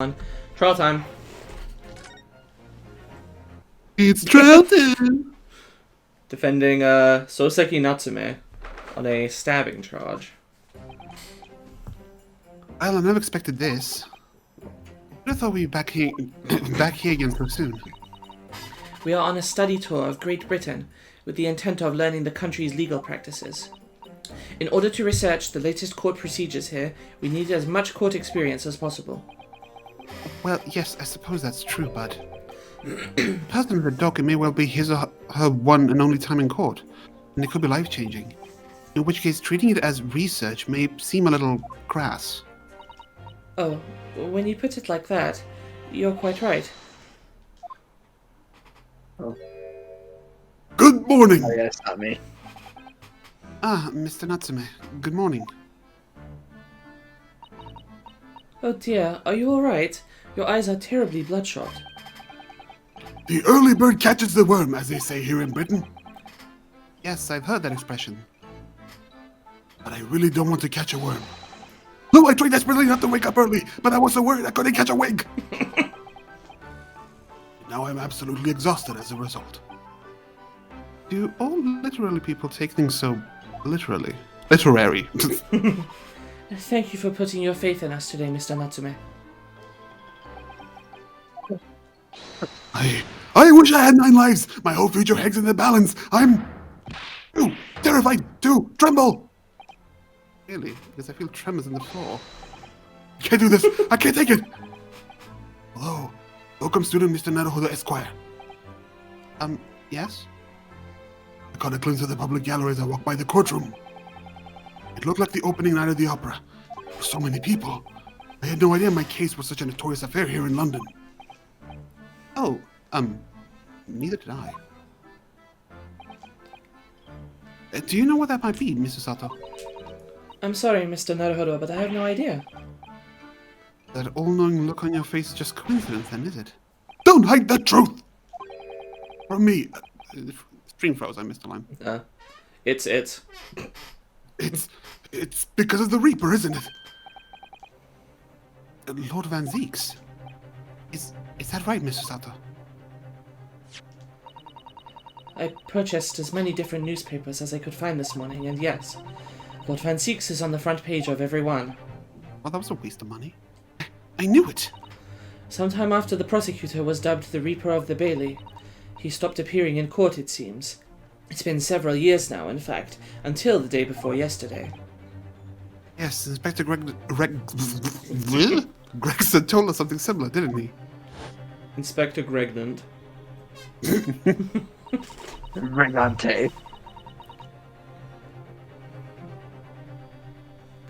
on. Trial time. It's trial time! Defending Soseki Natsume on a stabbing charge. Well, I never expected this. I thought we'd be back here, back here again so soon. We are on a study tour of Great Britain with the intent of learning the country's legal practices. In order to research the latest court procedures here, we need as much court experience as possible. Well, yes, I suppose that's true, but the person in the docket may well be his or her one and only time in court, and it could be life-changing. In which case, treating it as research may seem a little crass. Oh, when you put it like that, you're quite right. Good morning! Oh, yeah, it's not me. Ah, Mr. Natsume, good morning. Oh dear, are you alright? Your eyes are terribly bloodshot. The early bird catches the worm, as they say here in Britain. Yes, I've heard that expression. But I really don't want to catch a worm. No, I tried desperately not to wake up early, but I was so worried I couldn't catch a wig. Now I'm absolutely exhausted as a result. Do all literary people take things so literally? Literary. Thank you for putting your faith in us today, Mr. Natsume. I wish I had 9 lives. My whole future hangs in the balance. I'm terrified to tremble. Really? Because I feel tremors in the floor. I can't do this. I can't take it. Hello. Welcome, student Mr. Naruhodo Esquire. Yes? I caught a glimpse of the public gallery as I walked by the courtroom. It looked like the opening night of the opera. There were so many people. I had no idea my case was such a notorious affair here in London. Oh, neither did I. Do you know what that might be, Mrs. Sato? I'm sorry, Mr. Naruhodo, but I have no idea. That all-knowing look on your face is just coincidence, then, is it? Don't hide the truth! From me. Stream froze, I missed a line. It's. It's because of the Reaper, isn't it? Lord Van Zieks. Is that right, Mr. Sato? I purchased as many different newspapers as I could find this morning, and yes, Lord Van Zieks is on the front page of every one. Well, that was a waste of money. I knew it! Sometime after the prosecutor was dubbed the Reaper of the Bailey, he stopped appearing in court, it seems. It's been several years now, in fact, until the day before yesterday. Yes, Inspector Gregson told us something similar, didn't he? Inspector Gregland. Regante.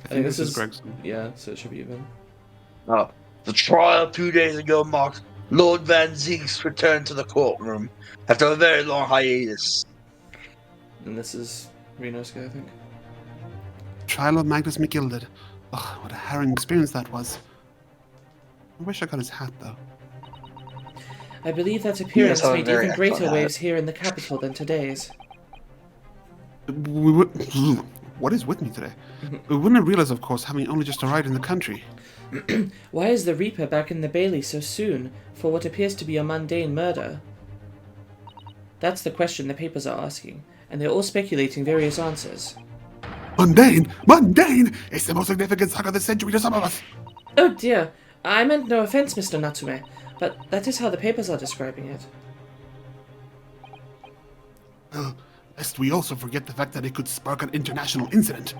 I think this is Gregson. Yeah, so it should be even. Oh. The trial 2 days ago marked Lord Van Zieks' return to the courtroom after a very long hiatus. And this is Renosuke, I think. Trial of Magnus McGilded. Oh, what a harrowing experience that was. I wish I got his hat, though. I believe that appearance Yes, made very even greater excellent. waves here in the capital than today's. What is with me today? We wouldn't have realized, of course, having only just arrived in the country. Why is the Reaper back in the Bailey so soon for what appears to be a mundane murder? That's the question the papers are asking, and they're all speculating various answers. Mundane! Mundane! It's the most significant saga of the century to some of us! Oh dear, I meant no offense, Mr. Natsume, but that is how the papers are describing it. Well, lest we also forget the fact that it could spark an international incident.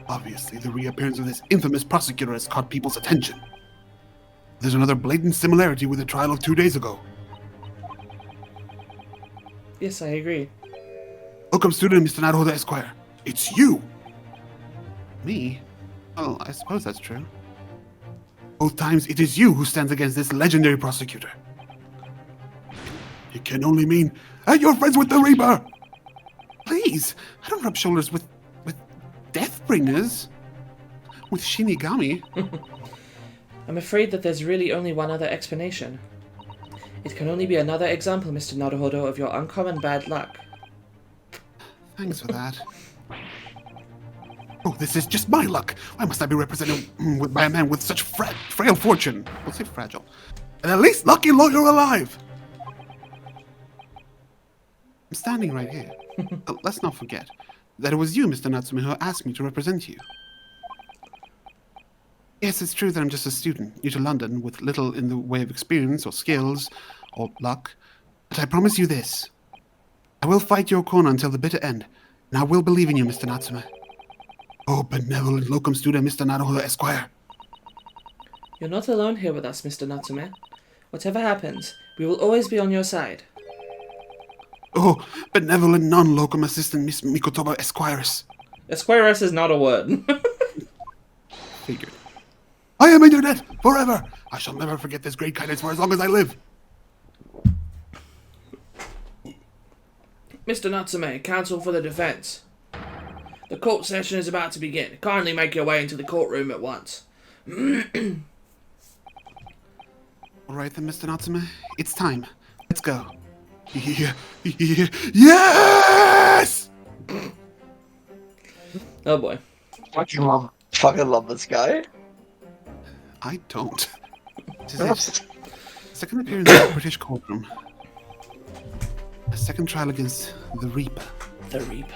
Obviously, the reappearance of this infamous prosecutor has caught people's attention. There's another blatant similarity with the trial of 2 days ago. Yes, I agree. Welcome, student Mr. Naruhodo Esquire. It's you! Me? Well, I suppose that's true. Both times, it is you who stands against this legendary prosecutor. It can only mean that you're friends with the Reaper! Please, I don't rub shoulders with Deathbringers. With Shinigami. I'm afraid that there's really only one other explanation. It can only be another example, Mr. Naruhodo, of your uncommon bad luck. Thanks for that. Oh, this is just my luck. Why must I be represented by a man with such frail fortune? We'll say fragile. And at least lucky lawyer alive. I'm standing right here. Let's not forget that it was you, Mr. Natsume, who asked me to represent you. Yes, it's true that I'm just a student, new to London, with little in the way of experience or skills or luck. But I promise you this. I will fight your corner until the bitter end, and I will believe in you, Mr. Natsume. Oh, benevolent locum student, Mr. Naruhodo Esquire. You're not alone here with us, Mr. Natsume. Whatever happens, we will always be on your side. Oh, benevolent non-locum assistant, Miss Mikotoba Esquires. Esquires is not a word. Figured. I am in your debt forever. I shall never forget this great kindness for as long as I live. Mr. Natsume, counsel for the defense. The court session is about to begin. Kindly make your way into the courtroom at once. All right then, Mr. Natsume. It's time. Let's go. Yes! Oh boy. Fucking love this guy. I don't. This is it. Second appearance in the British courtroom. A second trial against the Reaper. The Reaper.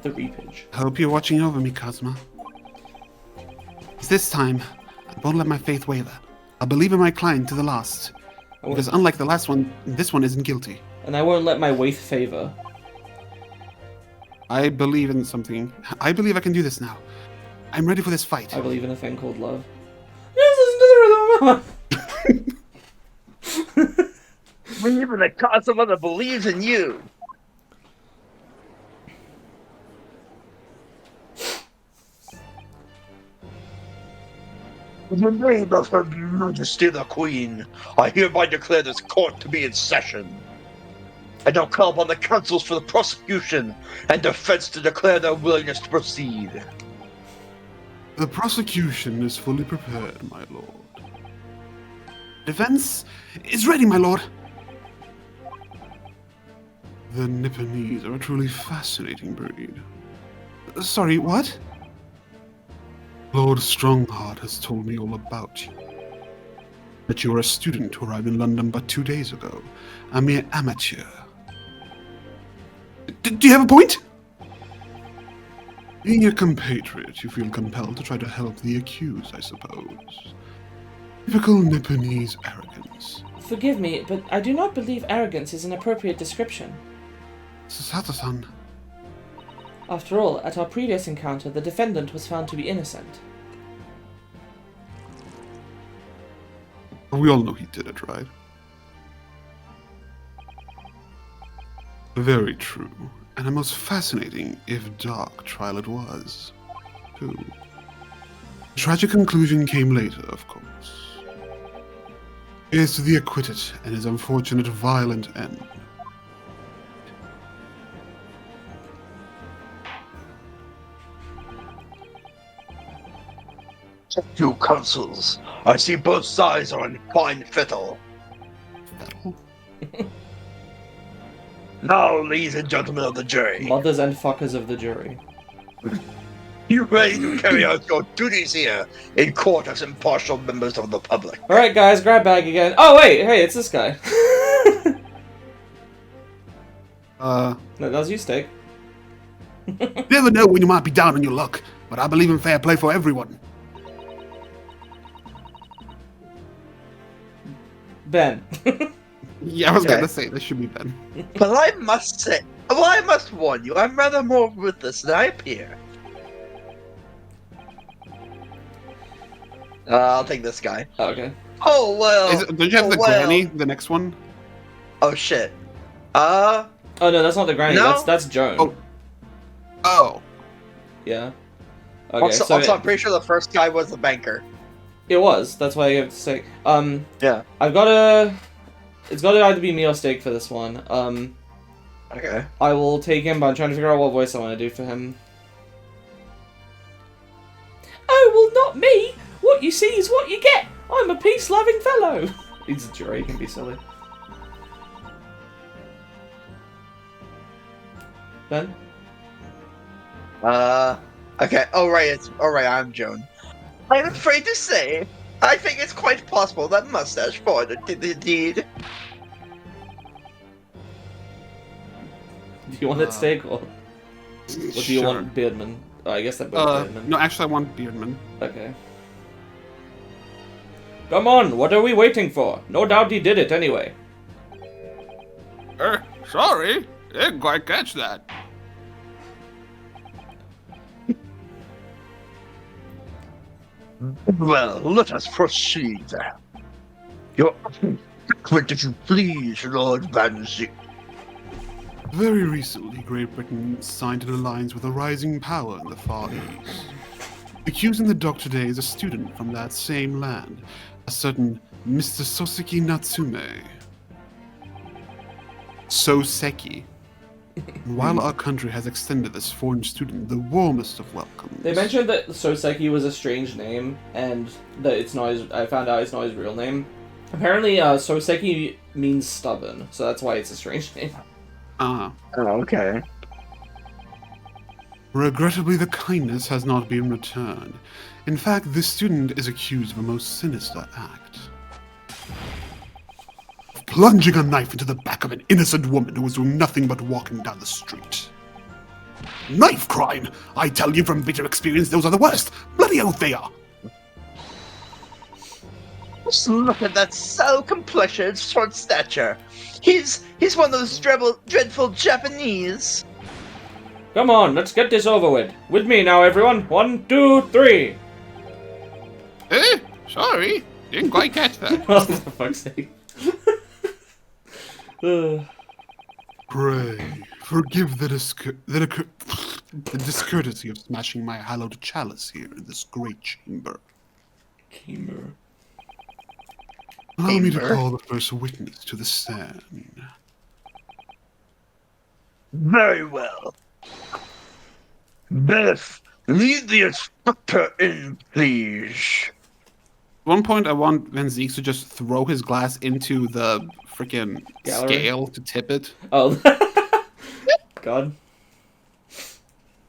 The Reapage. I hope you're watching over me, Kazuma. This time, I won't let my faith waver. I'll believe in my client to the last. Because unlike the last one, this one isn't guilty. And I won't let my waith favor. I believe in something. I believe I can do this now. I'm ready for this fight. I believe in a thing called love. Yes, listen to the rhythm of my heart. Believe in a Kazuma that believes in you. In the name of Her Majesty the Queen, I hereby declare this court to be in session. I now call upon the counsels for the prosecution and defense to declare their willingness to proceed. The prosecution is fully prepared, my lord. Defense is ready, my lord. The Nipponese are a truly fascinating breed. Sorry, what? Lord Strongheart has told me all about you. That you are a student who arrived in London but 2 days ago. A mere amateur. Do you have a point? Being a compatriot, you feel compelled to try to help the accused, I suppose. Typical Nipponese arrogance. Forgive me, but I do not believe arrogance is an appropriate description. Sasato-san. After all, at our previous encounter, the defendant was found to be innocent. We all know he did it, right? Very true. And a most fascinating, if dark, trial it was, too. The tragic conclusion came later, of course. Here's to the acquitted and his unfortunate violent end. You counsels, I see both sides are in fine fettle. Fettle? Now, ladies and gentlemen of the jury, Mothers and fuckers of the jury. you ready to carry out your duties here in court as impartial members of the public? Alright guys, grab bag again. Oh wait, hey, it's this guy. No, that was you, Steak. You never know when you might be down on your luck, but I believe in fair play for everyone. Ben. Yeah, I was Okay. gonna say, this should be Ben. But I must say, well, I must warn you, I'm rather more ruthless than I appear. I'll take this guy. Oh, okay. Oh, well. Don't you have oh, the well. granny, the next one? Oh, shit. Oh no, that's not the granny, No? that's Joan. Oh. Oh. Yeah. Okay, Also, so I'm pretty sure the first guy was the banker. it was. That's why I have to say. Yeah. It's gotta either be me or Steak for this one. Okay. I will take him, but I'm trying to figure out what voice I want to do for him. Oh, well, not me! What you see is what you get! I'm a peace-loving fellow! He's a jury, he can be silly. Ben? Okay, alright, I'm Joan. I'm afraid to say, I think it's quite possible that Mustache Ford did the deed. Do you want that steak or do you want Beardman? Oh, I guess they're both Beardman. No, actually, I want Beardman. Okay. Come on, what are we waiting for? No doubt he did it anyway. Sorry, didn't quite catch that. Well, let us proceed. Your statement, if you please, Lord Van Zieks. Very recently, Great Britain signed an alliance with a rising power in the Far East, accusing the Doctor Day as a student from that same land, a certain Mr. Soseki Natsume. Soseki. While our country has extended this foreign student the warmest of welcomes. They mentioned that Soseki was a strange name, and that it's not his, I found out it's not his real name. Apparently, Soseki means stubborn, so that's why it's a strange name. Ah. Oh, okay. Regrettably, the kindness has not been returned. In fact, this student is accused of a most sinister act. Of plunging a knife into the back of an innocent woman who was doing nothing but walking down the street. Knife crime! I tell you from bitter experience, those are the worst! Bloody oath they are! Just look at that sallow complexion, short stature. He's one of those dreadful Japanese. Come on, let's get this over with. With me now, everyone. 1, 2, 3. Sorry, didn't quite catch that. Oh, for fuck's sake. Pray, forgive the discourtesy of smashing my hallowed chalice here in this great chamber. Chamber. Allow me to call the first witness to the stand. Very well. Beth, lead the inspector in, please. At one point, I want Van Zieks to just throw his glass into the freaking scale to tip it. Oh. God.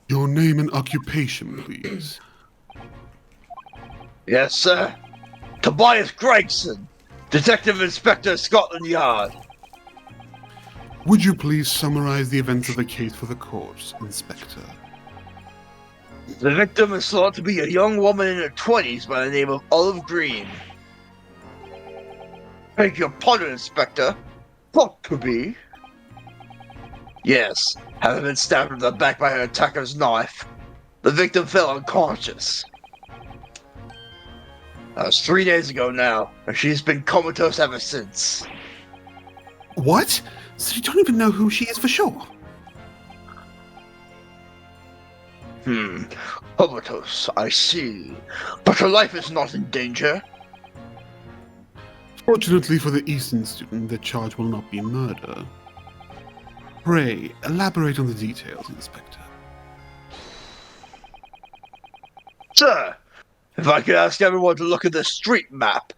Your name and occupation, please. Yes, sir. Tobias Gregson, Detective Inspector, Scotland Yard. Would you please summarize the events of the case for the court, Inspector? The victim is thought to be a young woman in her 20s by the name of Olive Green. Beg your pardon, Inspector. Thought to be. Yes, having been stabbed in the back by her attacker's knife, the victim fell unconscious. That was 3 days ago now, and she's been comatose ever since. What? So you don't even know who she is for sure? Comatose, I see. But her life is not in danger. Fortunately for the Eastern student, the charge will not be murder. Pray, elaborate on the details, Inspector. Sir, if I could ask everyone to look at the street map.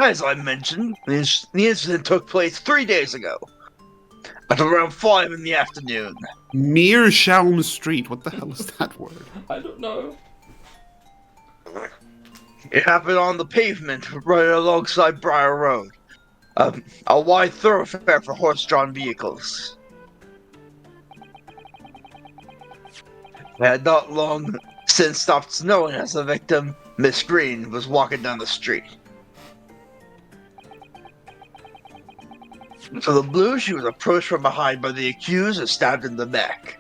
As I mentioned, the incident took place 3 days ago, at around 5 in the afternoon. Meerschaum Street, what the hell is that word? I don't know. It happened on the pavement right alongside Briar Road, a wide thoroughfare for horse-drawn vehicles. It had not long since stopped snowing as the victim, Miss Green, was walking down the street. For the blue, she was approached from behind by the accused and stabbed in the neck.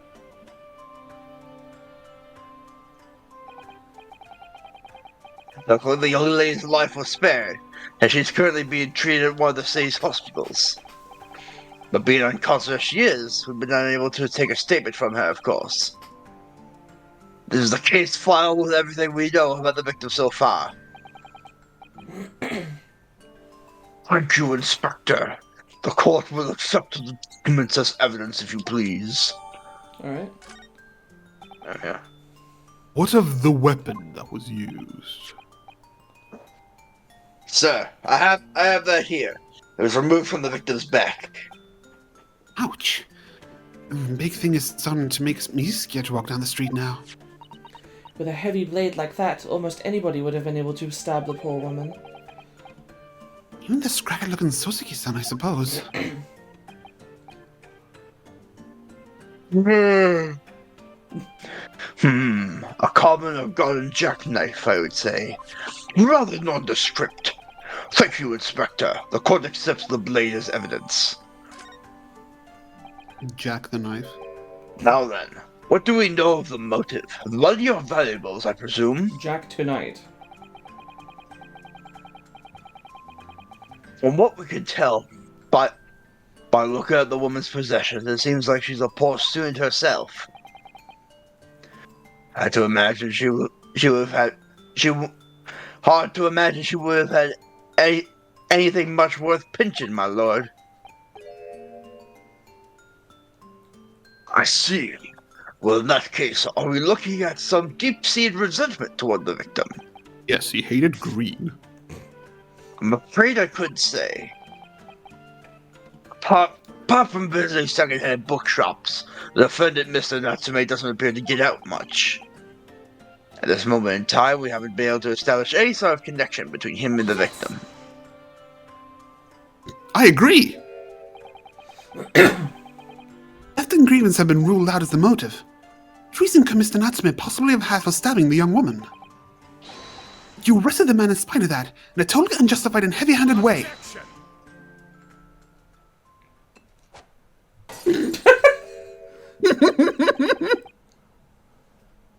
Luckily, the young lady's life was spared, and she's currently being treated at one of the city's hospitals. But being unconscious as she is, we've been unable to take a statement from her, of course. This is the case file with everything we know about the victim so far. Thank you, Inspector. The court will accept the documents as evidence, if you please. Alright. Yeah. What of the weapon that was used? Sir, I have that here. It was removed from the victim's back. Ouch. Big thing is starting to make me scared to walk down the street now. With a heavy blade like that, almost anybody would have been able to stab the poor woman. Even the scraggly-looking Soseki-san, I suppose. A common or golden jackknife, I would say. Rather nondescript. Thank you, Inspector. The court accepts the blade as evidence. Jack the knife. Now then, what do we know of the motive? Money or valuables, I presume? Jack tonight. From what we can tell, by looking at the woman's possessions, it seems like she's a poor student herself. Hard to imagine she would have had anything much worth pinching, my lord. I see. Well, in that case, are we looking at some deep-seated resentment toward the victim? Yes, he hated green. I'm afraid I couldn't say. Apart from visiting second-hand bookshops, the defendant, Mr. Natsume, doesn't appear to get out much. At this moment in time, we haven't been able to establish any sort of connection between him and the victim. I agree! Theft and grievance have been ruled out as the motive. What reason could Mr. Natsume possibly have had for stabbing the young woman? You arrested the man in spite of that, in a totally unjustified and heavy-handed way.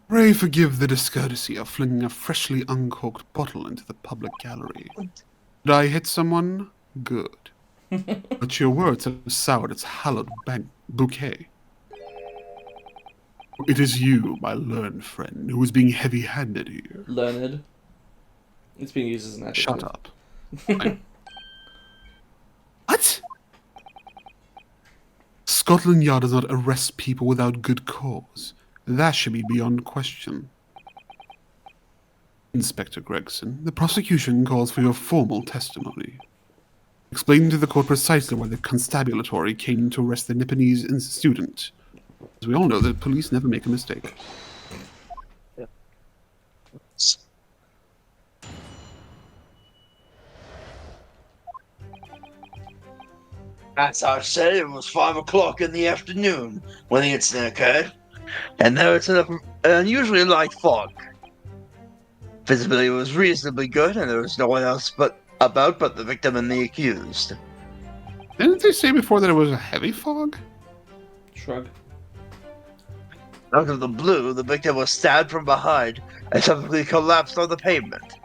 Pray forgive the discourtesy of flinging a freshly uncorked bottle into the public gallery. Did I hit someone? Good. But your words have soured its hallowed bouquet. It is you, my learned friend, who is being heavy-handed here. Learned. It's being used as an adjective. Shut up. What? Scotland Yard does not arrest people without good cause. That should be beyond question. Inspector Gregson, the prosecution calls for your formal testimony. Explain to the court precisely why the constabulary came to arrest the Nipponese student. As we all know, the police never make a mistake. As I said, it was 5 o'clock in the afternoon when the incident occurred, and there was an unusually light fog. Visibility was reasonably good, and there was no one else but the victim and the accused. Didn't they say before that it was a heavy fog? Shrug. Out of the blue, the victim was stabbed from behind and subsequently collapsed on the pavement.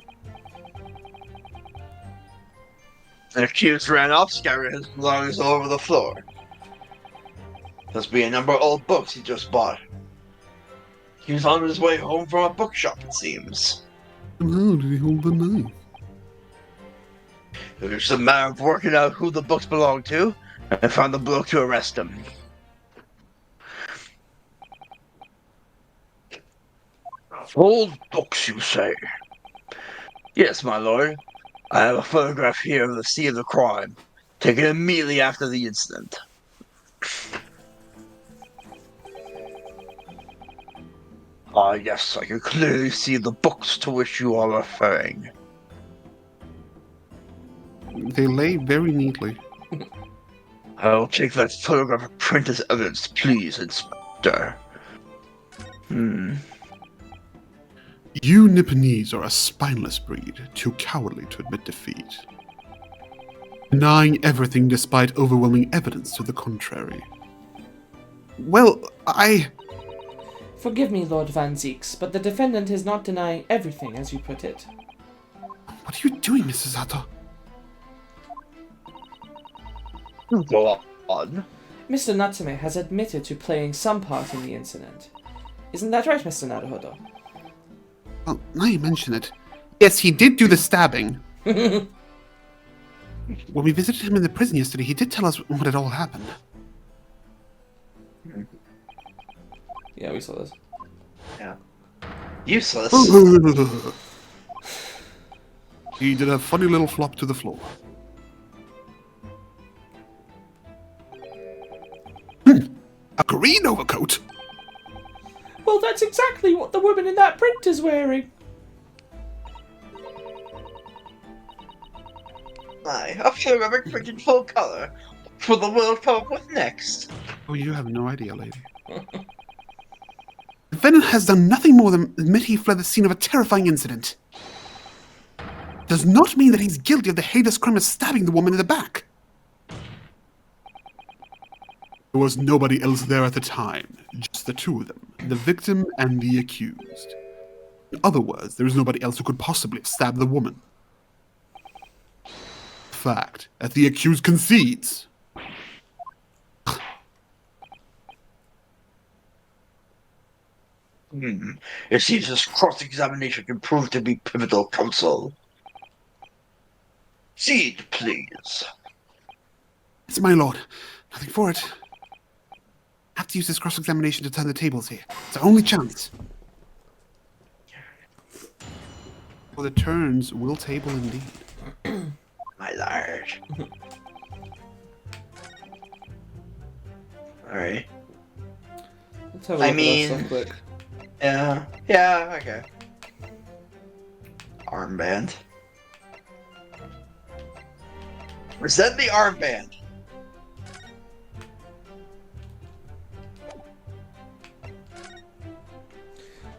The accused ran off, scattering his belongings all over the floor. Must be a number of old books he just bought. He was on his way home from a bookshop, it seems. And how did he hold the knife? It was just a matter of working out who the books belonged to, and found the bloke to arrest him. Old books, you say? Yes, my lord. I have a photograph here of the scene of the crime, taken immediately after the incident. Ah, yes, I can clearly see the books to which you are referring. They lay very neatly. I'll take that photograph and print as evidence, please, Inspector. You Nipponese are a spineless breed, too cowardly to admit defeat. Denying everything despite overwhelming evidence to the contrary. Well, Forgive me, Lord Van Zieks, but the defendant is not denying everything, as you put it. What are you doing, Mrs. Sato? Go on. Mr. Natsume has admitted to playing some part in the incident. Isn't that right, Mr. Naruhodo? Well, now you mention it. Yes, he did do the stabbing. When we visited him in the prison yesterday, he did tell us what had all happened. Yeah, we saw this. Yeah. Useless. He did a funny little flop to the floor. A green overcoat? Well, that's exactly what the woman in that print is wearing. Aye, a panoramic print in full color. What will the world come up with next? Oh, you have no idea, lady. The defendant has done nothing more than admit he fled the scene of a terrifying incident. Does not mean that he's guilty of the heinous crime of stabbing the woman in the back. There was nobody else there at the time, just the two of them, the victim and the accused. In other words, there is nobody else who could possibly have stabbed the woman. Fact that the accused concedes. It seems this cross-examination can prove to be pivotal, counsel. Proceed, please. Yes, my lord. Nothing for it. Have to use this cross-examination to turn the tables here. It's our only chance. Well, the turns will table indeed. My lord. Alright. Let's have a look I mean, at that stuff quick. yeah, okay. Armband. Present the armband.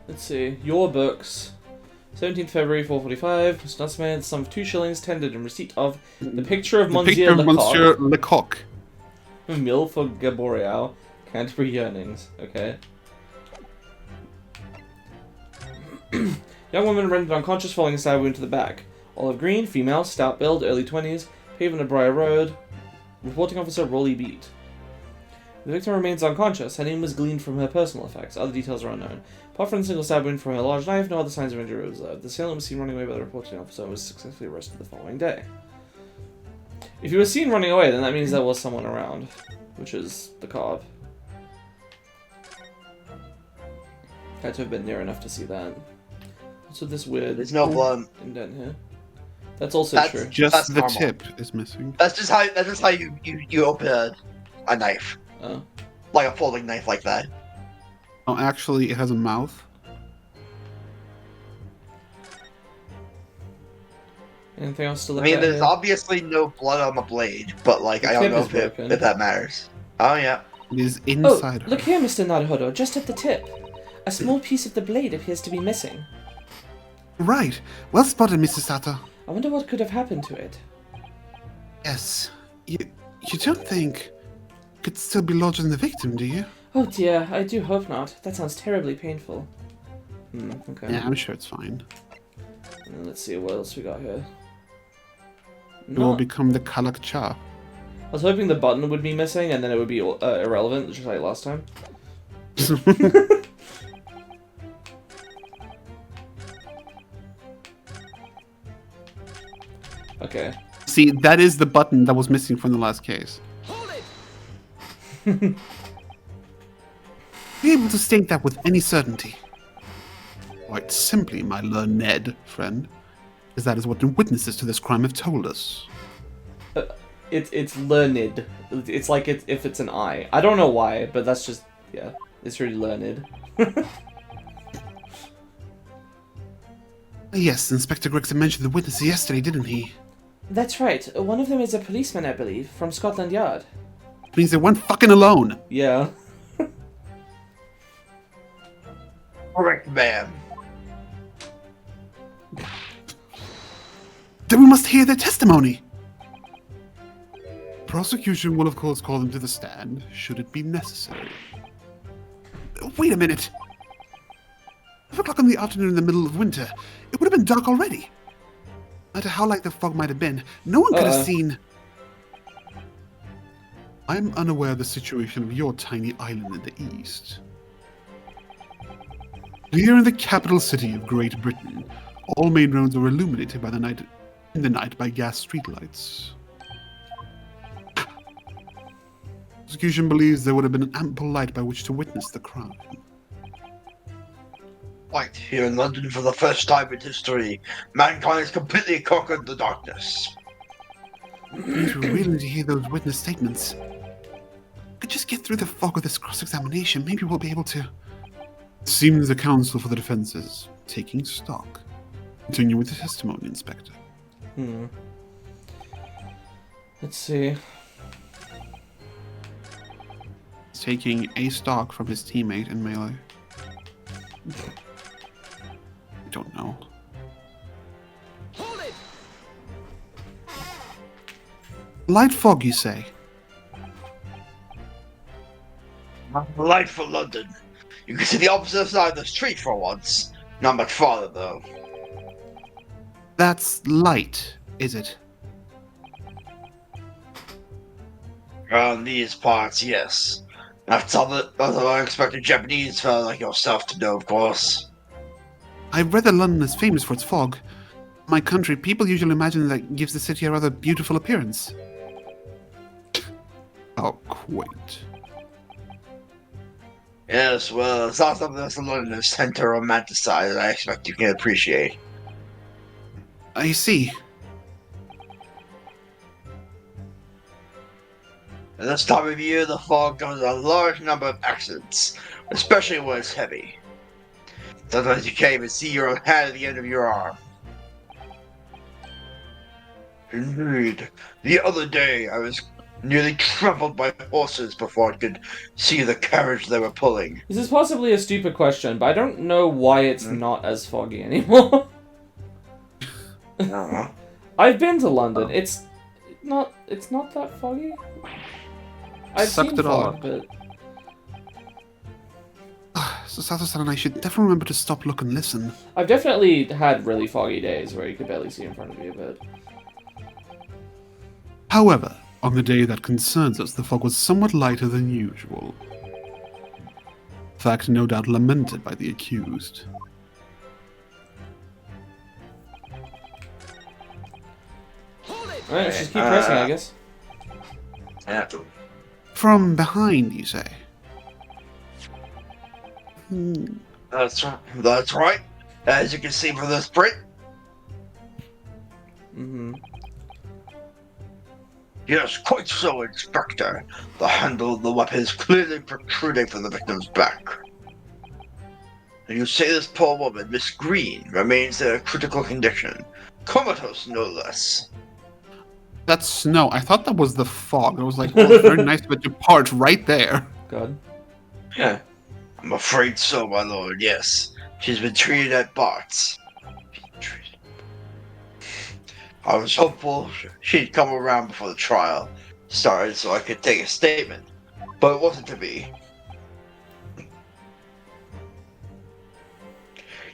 Let's see. Your books. 17th February, 4:45. Stutzman, sum of 2 shillings tendered in receipt of the picture of The picture of Monsieur Lecoq. Mill for Gaboreal. Canterbury Yearnings. Okay. Young woman rendered unconscious following a stab wound to the back. Olive green, female, stout build, early 20s, pavement of Briar Road. Reporting officer Rolly Beat. The victim remains unconscious. Her name was gleaned from her personal effects. Other details are unknown. Apart from a single stab wound from her large knife, no other signs of injury were observed. The assailant was seen running away by the reporting officer and was successfully arrested the following day. If he was seen running away, then that means there was someone around, which is the cop. Had to have been near enough to see that. What's with this weird There's no blood. indent here? That's also true. Just That's the normal. tip is missing. That's just how you open a knife. Oh. Like a folding knife like that. Oh, actually, it has a mouth. Anything else to I look mean, at there's here? obviously no blood on the blade, but like, The I don't tip know is if broken. that matters. Oh yeah. It is Oh, inside look her. here, Mr. Naruhodo, just at the tip. A small piece of the blade appears to be missing. Right. Well spotted, Mr. Sato. I wonder what could have happened to it. Yes. You don't think it could still be lodged in the victim, do you? Oh dear, I do hope not. That sounds terribly painful. Okay. Yeah, I'm sure it's fine. Let's see what else we got here. It will Not- become the Kalak Cha. I was hoping the button would be missing and then it would be irrelevant, just like last time. Okay. See, that is the button that was missing from the last case. Be able to state that with any certainty. Quite simply, my learned friend, as that is what the witnesses to this crime have told us. It's learned. It's like if it's an I. I don't know why, but that's just, yeah. It's really learned. Yes, Inspector Gregson mentioned the witnesses yesterday, didn't he? That's right. One of them is a policeman, I believe, from Scotland Yard. It means they weren't fucking alone. Yeah. Correct, ma'am. Then we must hear their testimony. Prosecution will, of course, call them to the stand, should it be necessary. Wait a minute. 5 o'clock in the afternoon in the middle of winter. It would have been dark already. No matter how light the fog might have been, no one could have seen... I'm unaware of the situation of your tiny island in the east. Here in the capital city of Great Britain, all main roads are illuminated by in the night by gas streetlights. Prosecution believes there would have been an ample light by which to witness the crime. Right, here in London for the first time in history, mankind has completely conquered the darkness. We really need to hear those witness statements. could just get through the fog of this cross-examination, maybe we'll be able to... Seems the counsel for the defense is taking stock. Continue with the testimony, Inspector. Let's see. He's taking a stock from his teammate in melee. I don't know. Light fog, you say? Light for London. You can see the opposite side of the street for once. Not much farther, though. That's light, is it? Around these parts, yes. That's all that I expect a Japanese fellow like yourself to know, of course. I've read that London is famous for its fog. My country, people usually imagine that it gives the city a rather beautiful appearance. How quaint. Yes, well, it's not something that the Londoners tend to romanticize, and I expect you can appreciate. I see. At this time of year, the fog causes a large number of accidents, especially when it's heavy. Sometimes you can't even see your own hand at the end of your arm. Indeed. The other day, I was nearly trampled by horses before I could see the carriage they were pulling. This is possibly a stupid question, but I don't know why it's not as foggy anymore. I've been to London. It's not that foggy. I've Sucked seen it all fog, up. but So Sato-san and I should definitely remember to stop, look, and listen. I've definitely had really foggy days where you could barely see in front of you, but... However, on the day that concerns us, the fog was somewhat lighter than usual. Fact no doubt lamented by the accused. Alright, let's just keep pressing, I guess. Yeah. From behind, you say? That's right. As you can see from this print. Mm-hmm. Yes, quite so, Inspector. The handle of the weapon is clearly protruding from the victim's back. And you say this poor woman, Miss Green, remains in a critical condition. Comatose, no less. That's snow. I thought that was the fog. It was like, oh, it's very nice of it to part right there. God. Yeah. I'm afraid so, my lord, yes. She's been treated at Bart's. I was hopeful she'd come around before the trial started so I could take a statement, but it wasn't to be.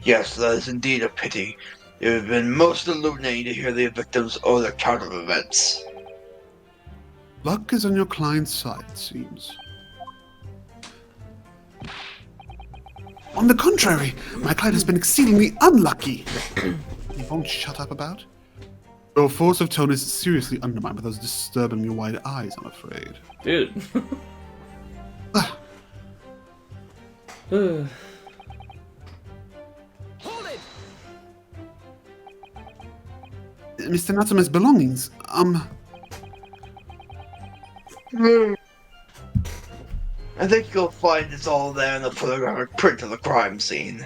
Yes, that is indeed a pity. It would have been most illuminating to hear the victim's own account of events. Luck is on your client's side, it seems. On the contrary, my client has been exceedingly unlucky. You won't shut up about? Your force of tone is seriously undermined by those disturbingly wide eyes, I'm afraid. Dude. Mr. Natsume's belongings, I think you'll find it's all there in the photographic print of the crime scene.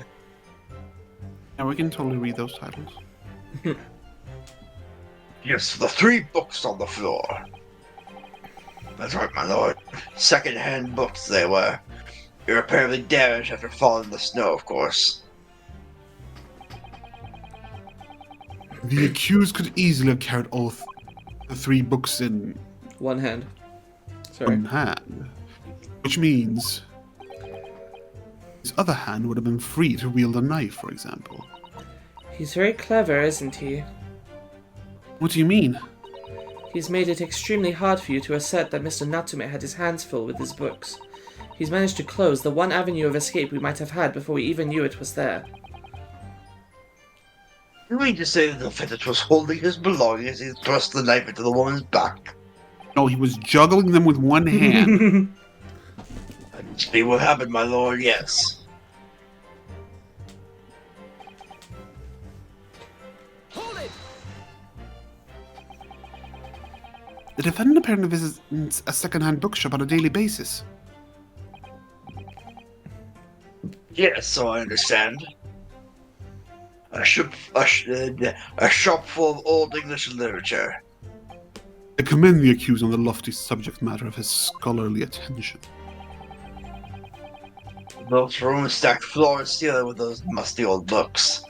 Yeah, we can totally read those titles. Yes, the 3 books on the floor. That's right, my lord. Second-hand books they were. Irreparably damaged after falling in the snow, of course. The accused could easily have carried all the 3 books in One hand. Sorry. one hand. Which means his other hand would have been free to wield a knife, for example. He's very clever, isn't he? What do you mean? He's made it extremely hard for you to assert that Mr. Natsume had his hands full with his books. He's managed to close the one avenue of escape we might have had before we even knew it was there. You mean to say that the defendant was holding his belongings as he thrust the knife into the woman's back? No, he was juggling them with one hand. That must be what happened, my lord, yes. The defendant apparently visits a second-hand bookshop on a daily basis. Yes, so I understand. A shop full of old English literature. I commend the accused on the lofty subject matter of his scholarly attention. Those rooms stacked floor and ceiling with those musty old books.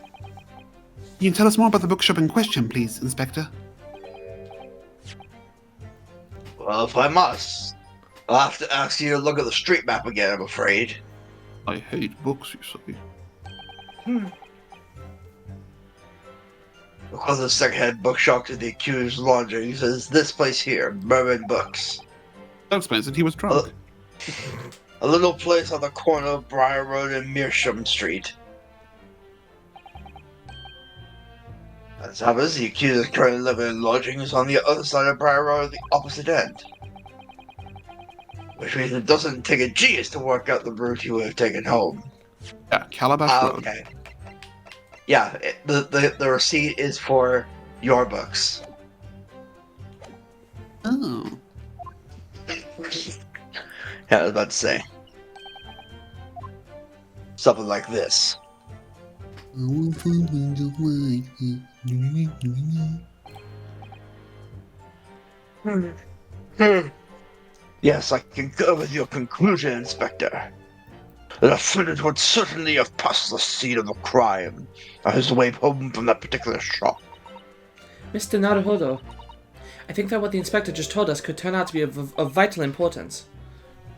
Can you tell us more about the bookshop in question, please, Inspector? Well, if I must, I'll have to ask you to look at the street map again, I'm afraid. I hate books, you say. Because the second-hand bookshop to the accused lodgings is this place here, Merman Books. That explains it. He was drunk. A little place on the corner of Briar Road and Meerschaum Street. As happens, the accused is currently living in lodgings on the other side of Briar Road at the opposite end. Which means it doesn't take a genius to work out the route he would have taken home. Yeah, Calabash Road. Okay. Yeah, the receipt is for your books. Oh. Yeah, I was about to say. Something like this. Yes, I concur with your conclusion, Inspector. The defendant would certainly have passed the scene of the crime on his way home from that particular shop. Mr. Naruhodo, I think that what the inspector just told us could turn out to be of vital importance.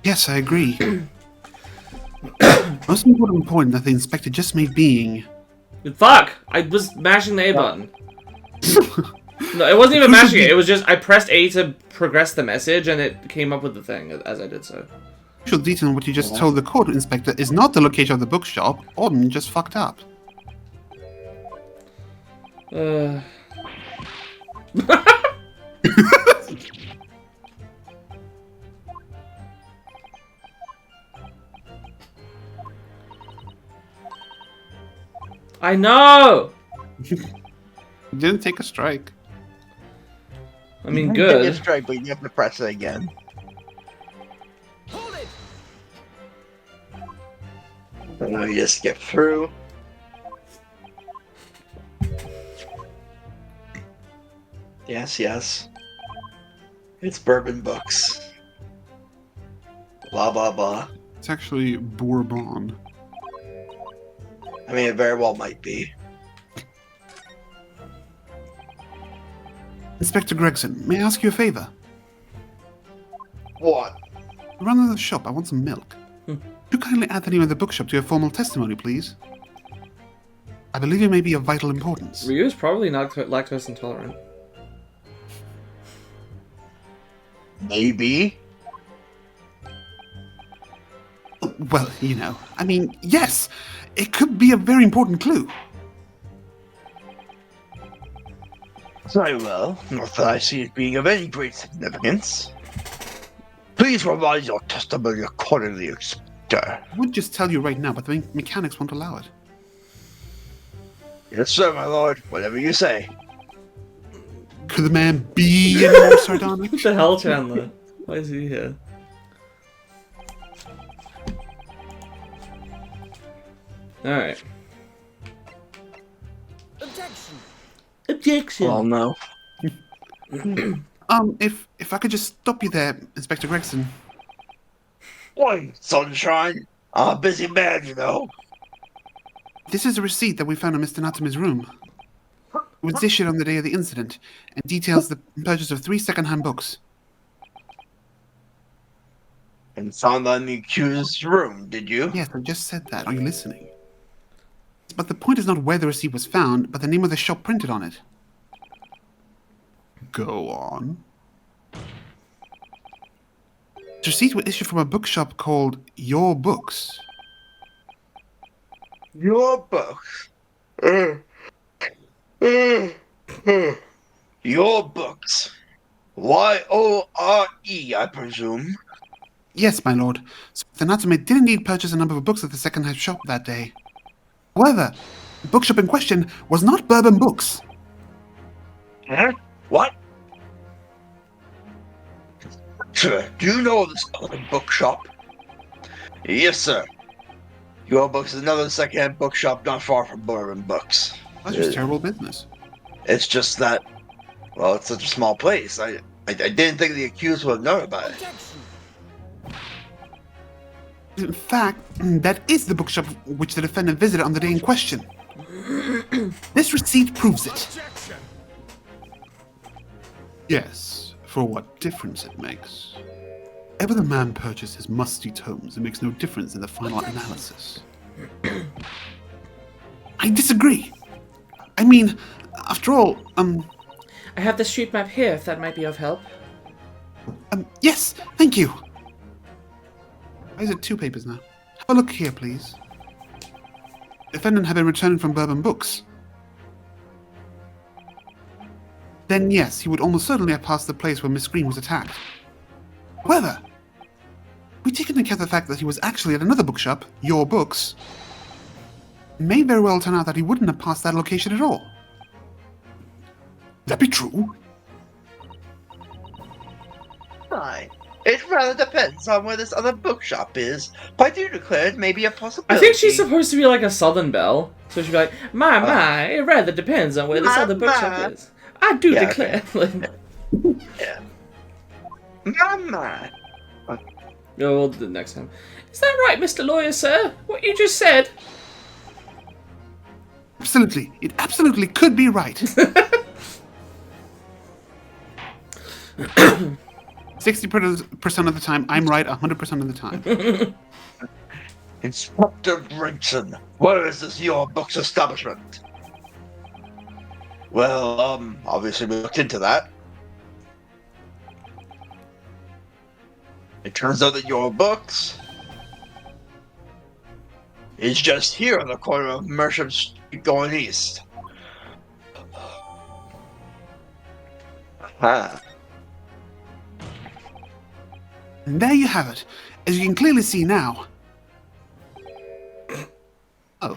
Yes, I agree. Most important point that the inspector just made being... Fuck! I was mashing the A button. No, it wasn't even mashing it. It was just I pressed A to progress the message, and it came up with the thing as I did so. Crucial detail in what you just told the court, Inspector, is not the location of the bookshop. Auden just fucked up. I know! You didn't take a strike. I mean, Take good. a strike, but you have to press it again. Hold it! And now you just skip through. Yes, yes. It's Bourbon Books. Blah, blah, blah. It's actually Bourbon. I mean, it very well might be. Inspector Gregson, may I ask you a favor? What? Run to the shop, I want some milk. Hmm. Could you kindly add the name of the bookshop to your formal testimony, please? I believe it may be of vital importance. Ryu is probably not lactose intolerant. Maybe? Well, you know, I mean, yes! It could be a very important clue. Very well. Not that I see it being of any great significance. Please revise your testimony accordingly, Inspector. I would just tell you right now, but the mechanics won't allow it. Yes, sir, my lord. Whatever you say. Could the man be any more sardonic? What the hell, Chandler? Why is he here? Alright. Objection! Objection! Well, no. If I could just stop you there, Inspector Gregson. Why, sunshine? I'm a busy man, you know. This is a receipt that we found in Mr. Natsume's room. It was issued on the day of the incident, and details the purchase of 3 second-hand books. And found that in the accused's room, did you? Yes, I just said that. Are you listening? But the point is not where the receipt was found, but the name of the shop printed on it. Go on. The receipt was issued from a bookshop called Your Books. Your books. Your books. Y-O-R-E, I presume. Yes, my lord. So the Natsume did indeed purchase a number of books at the second-hand shop that day. However, the bookshop in question was not Bourbon Books. Huh? What? Sir, do you know of this other bookshop? Yes, sir. Your Books is another second-hand bookshop not far from Bourbon Books. That's just terrible business. It's just that, well, it's such a small place. I didn't think the accused would have known about it. In fact, that is the bookshop which the defendant visited on the day in question. This receipt proves it. Yes, for what difference it makes. Ever the man purchases musty tomes, it makes no difference in the final analysis. I disagree. I mean, after all, I have the street map here, if that might be of help. Yes, thank you. Why is it 2 papers now? Have a look here, please. Defendant had been returned from Bourbon Books. Then yes, he would almost certainly have passed the place where Miss Green was attacked. However, we take into account the fact that he was actually at another bookshop, Your Books, it may very well turn out that he wouldn't have passed that location at all. Would that be true? Fine. It rather depends on where this other bookshop is, but I do declare it may be a possibility. I think she's supposed to be like a Southern belle. So she'd be like, my, it rather depends on where this other bookshop is. I do declare. Okay. Yeah. My. Oh, we'll do it next time. Is that right, Mr. Lawyer, sir? What you just said? Absolutely. It absolutely could be right. 60% of the time, I'm right 100% of the time. Inspector Brinson, where is this Your Books establishment? Well, obviously we looked into that. It turns out that Your Books is just here on the corner of Mersham Street going east. Ah. And there you have it. As you can clearly see now. Oh.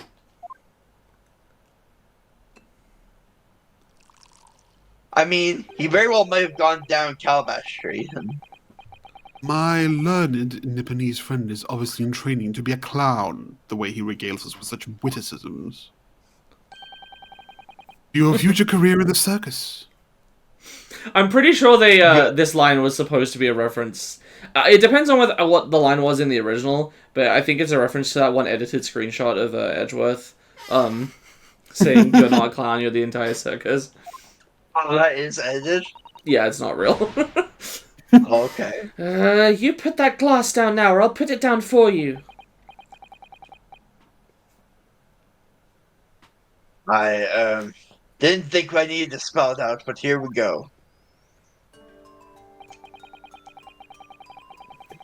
I mean, he very well might have gone down Calabash Street. My learned Nipponese friend is obviously in training to be a clown, the way he regales us with such witticisms. Your future career in the circus. I'm pretty sure they this line was supposed to be a reference. It depends on what the line was in the original, but I think it's a reference to that one edited screenshot of Edgeworth saying, "You're not a clown, you're the entire circus." Oh, that is edited? Yeah, it's not real. Okay. You put that glass down now, or I'll put it down for you. I didn't think I needed to spell it out, but here we go.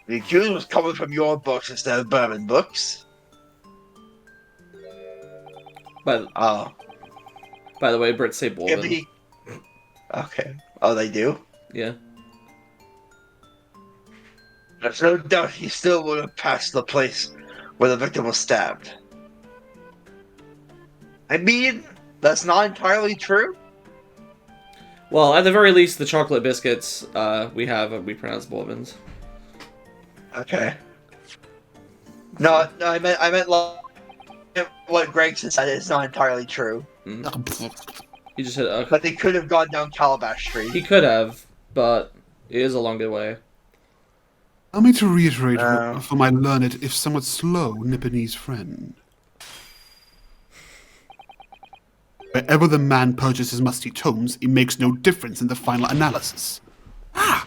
The accused was coming from Your Books instead of Bourbon Books. By the way, Brits say Bourbon. Okay. Oh, they do? Yeah. There's no doubt he still would have passed the place where the victim was stabbed. I mean, that's not entirely true. Well, at the very least, the chocolate biscuits we pronounce Bourbons. Okay. No, I meant like what Gregson said is not entirely true. He just said, But they could have gone down Calabash Street. He could have, but it is a longer way. Allow me to reiterate for my learned, if somewhat slow, Nipponese friend. Wherever the man purchases musty tomes, it makes no difference in the final analysis. Ah!